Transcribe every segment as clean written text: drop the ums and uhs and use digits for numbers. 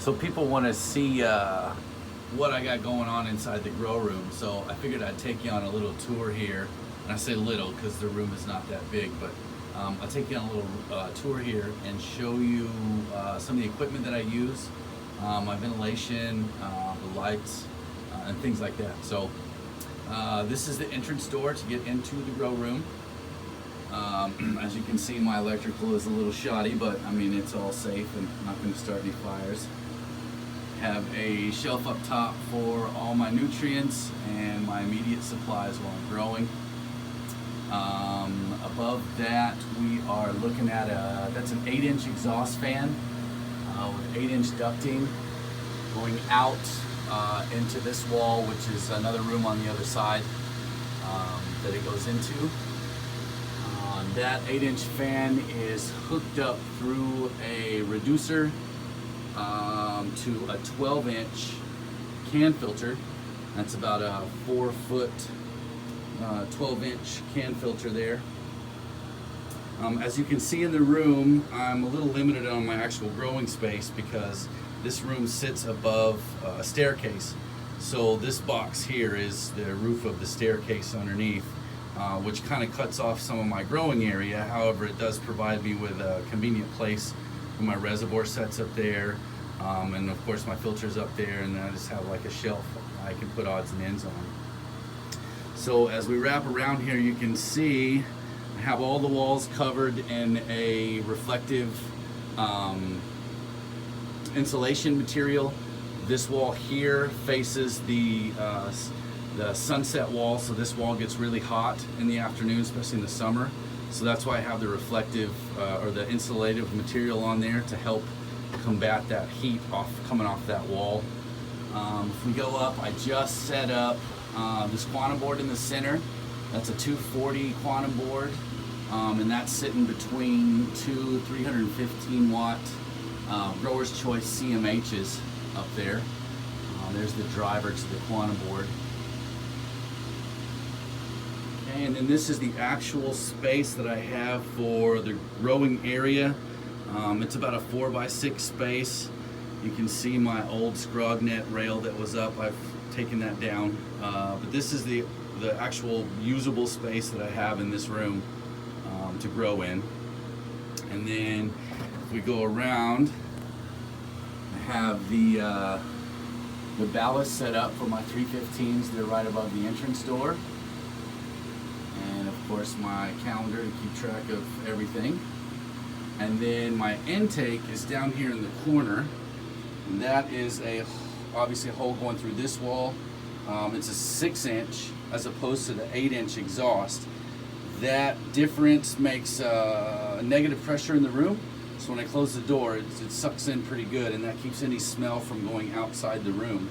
So people want to see what I got going on inside the grow room. So I figured I'd take you on a little tour here. And I say little because the room is not that big, but I'll take you on a little tour here and show you some of the equipment that I use, my ventilation, the lights, and things like that. So this is the entrance door to get into the grow room. As you can see, my electrical is a little shoddy, but I mean, it's all safe and not going to start any fires. Have a shelf up top for all my nutrients and my immediate supplies while I'm growing. Above that, we are looking at that's an 8-inch exhaust fan with 8-inch ducting going out into this wall, which is another room on the other side that it goes into. That 8-inch fan is hooked up through a reducer to a 12-inch can filter. That's about a 4-foot 12-inch can filter there. As you can see in the room, I'm a little limited on my actual growing space because this room sits above a staircase. So this box here is the roof of the staircase underneath, which kind of cuts off some of my growing area. However, it does provide me with a convenient place for my reservoir sets up there. And of course my filter's up there, and then I just have like a shelf I can put odds and ends on. So as we wrap around here, you can see I have all the walls covered in a reflective insulation material. This wall here faces the sunset wall, so this wall gets really hot in the afternoon, especially in the summer. So that's why I have the reflective or the insulative material on there to help combat that heat coming off that wall. If we go up, I just set up this quantum board in the center. That's a 240 quantum board, and that's sitting between two 315 watt Growers Choice CMHs up there. There's the driver to the quantum board. Okay, and then this is the actual space that I have for the growing area. It's about a 4x6 space. You can see my old Scrognet rail that was up. I've taken that down. But this is the actual usable space that I have in this room to grow in. And then if we go around, I have the ballast set up for my 315s. They're right above the entrance door. And of course my calendar to keep track of everything. And then my intake is down here in the corner, and that is obviously a hole going through this wall. It's a 6-inch as opposed to the 8-inch exhaust. That difference makes negative pressure in the room, so when I close the door, it sucks in pretty good, and that keeps any smell from going outside the room.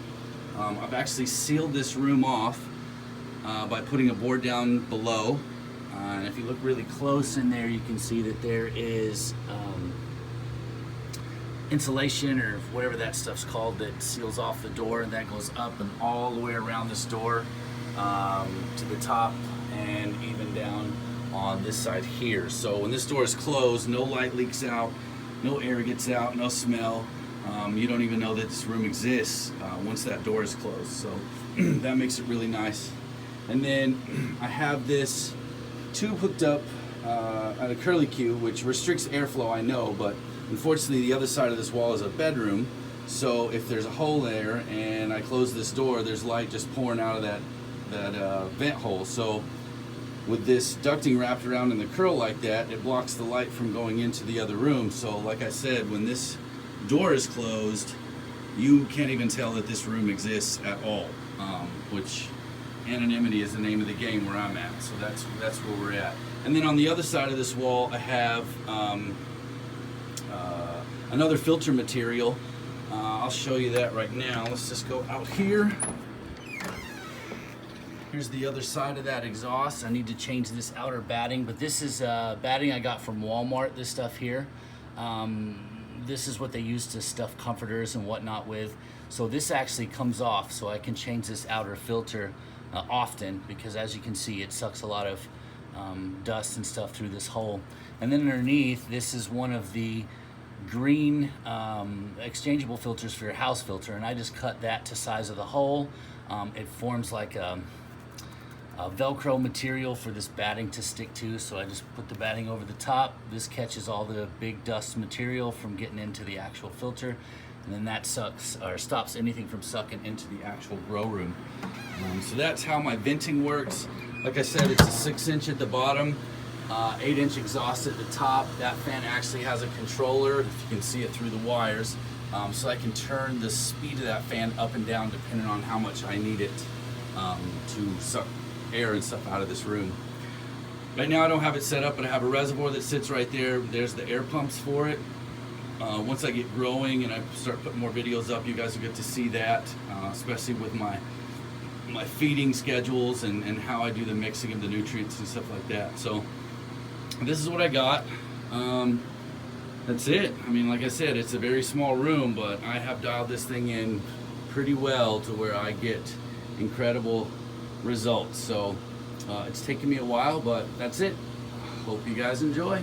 I've actually sealed this room off by putting a board down below. And if you look really close in there, you can see that there is insulation or whatever that stuff's called that seals off the door, and that goes up and all the way around this door to the top and even down on this side here. So when this door is closed, no light leaks out, no air gets out, no smell. You don't even know that this room exists once that door is closed. So that makes it really nice. And then I have this tube hooked up at a curlicue, which restricts airflow, I know, but unfortunately the other side of this wall is a bedroom, so if there's a hole there and I close this door, there's light just pouring out of that vent hole. So with this ducting wrapped around in the curl like that, it blocks the light from going into the other room. So like I said, when this door is closed, you can't even tell that this room exists at all, which anonymity is the name of the game where I'm at. So that's where we're at. And then on the other side of this wall, I have another filter material. I'll show you that right now. Let's just go out here. Here's the other side of that exhaust. I need to change this outer batting, but this is batting I got from Walmart, this stuff here. This is what they use to stuff comforters and whatnot with. So this actually comes off, so I can change this outer filter often, because as you can see, it sucks a lot of dust and stuff through this hole. And then underneath, this is one of the green exchangeable filters for your house filter, and I just cut that to size of the hole. It forms like a Velcro material for this batting to stick to, so I just put the batting over the top. This catches all the big dust material from getting into the actual filter, and then that sucks or stops anything from sucking into the actual grow room. So that's how my venting works. Like I said, it's a 6-inch at the bottom, 8-inch exhaust at the top. That fan actually has a controller, if you can see it through the wires, so I can turn the speed of that fan up and down depending on how much I need it to suck air and stuff out of this room. Right now I don't have it set up, but I have a reservoir that sits right there. There's the air pumps for it. Once I get growing and I start putting more videos up, you guys will get to see that, especially with my feeding schedules and how I do the mixing of the nutrients and stuff like that. So this is what I got. That's it. I mean, like I said, it's a very small room, but I have dialed this thing in pretty well to where I get incredible results. So it's taken me a while, but that's it. Hope you guys enjoy.